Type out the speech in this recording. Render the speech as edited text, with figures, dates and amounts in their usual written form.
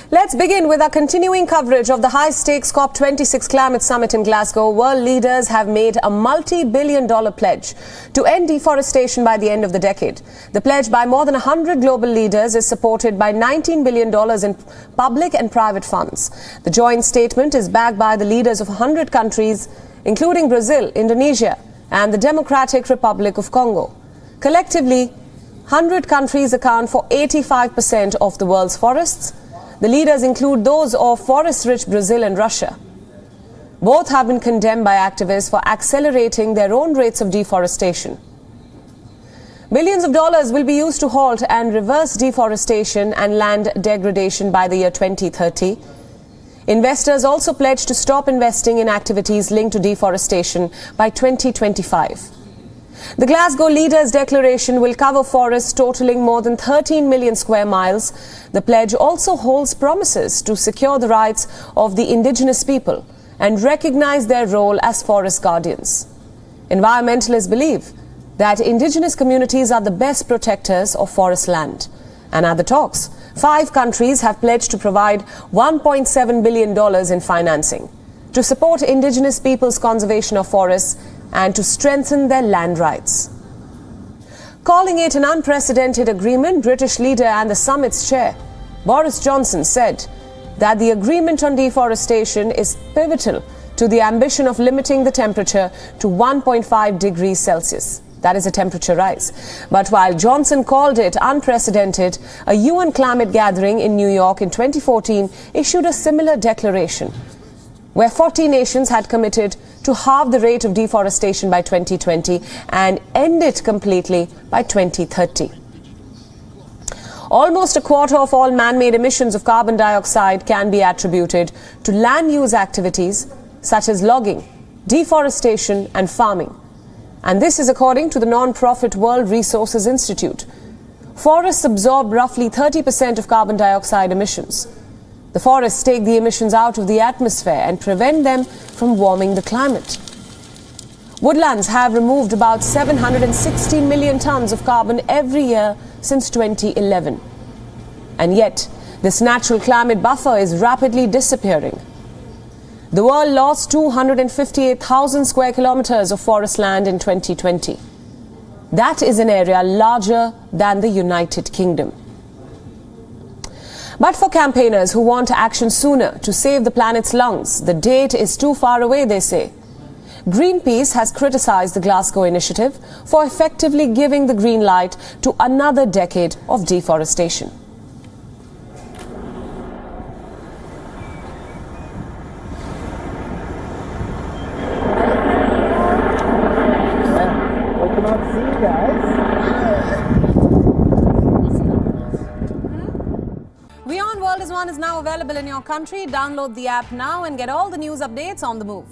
Let's begin with our continuing coverage of the high-stakes COP26 Climate Summit in Glasgow. World leaders have made a multi-billion-dollar pledge to end deforestation by the end of the decade. The pledge by more than 100 global leaders is supported by $19 billion in public and private funds. The joint statement is backed by the leaders of 100 countries, including Brazil, Indonesia, and the Democratic Republic of Congo. Collectively, 100 countries account for 85% of the world's forests. The leaders include those of forest-rich Brazil and Russia. Both have been condemned by activists for accelerating their own rates of deforestation. Billions of dollars will be used to halt and reverse deforestation and land degradation by the year 2030. Investors also pledged to stop investing in activities linked to deforestation by 2025. The Glasgow Leaders' Declaration will cover forests totaling more than 13 million square miles. The pledge also holds promises to secure the rights of the indigenous people and recognize their role as forest guardians. Environmentalists believe that indigenous communities are the best protectors of forest land. And at the talks, 5 countries have pledged to provide $1.7 billion in financing to support indigenous people's conservation of forests and to strengthen their land rights. Calling it an unprecedented agreement, British leader and the summit's chair, Boris Johnson, said that the agreement on deforestation is pivotal to the ambition of limiting the temperature to 1.5 degrees Celsius. That is a temperature rise. But while Johnson called it unprecedented, a UN climate gathering in New York in 2014 issued a similar declaration, where 40 nations had committed to halve the rate of deforestation by 2020 and end it completely by 2030. Almost a quarter of all man-made emissions of carbon dioxide can be attributed to land use activities such as logging, deforestation and farming. And this is according to the non-profit World Resources Institute. Forests absorb roughly 30% of carbon dioxide emissions. The forests take the emissions out of the atmosphere and prevent them from warming the climate. Woodlands have removed about 760 million tons of carbon every year since 2011. And yet, this natural climate buffer is rapidly disappearing. The world lost 258,000 square kilometers of forest land in 2020. That is an area larger than the United Kingdom. But for campaigners who want action sooner to save the planet's lungs, the date is too far away, they say. Greenpeace has criticized the Glasgow initiative for effectively giving the green light to another decade of deforestation. I cannot see, guys. WION World is now available in your country. Download the app now and get all the news updates on the move.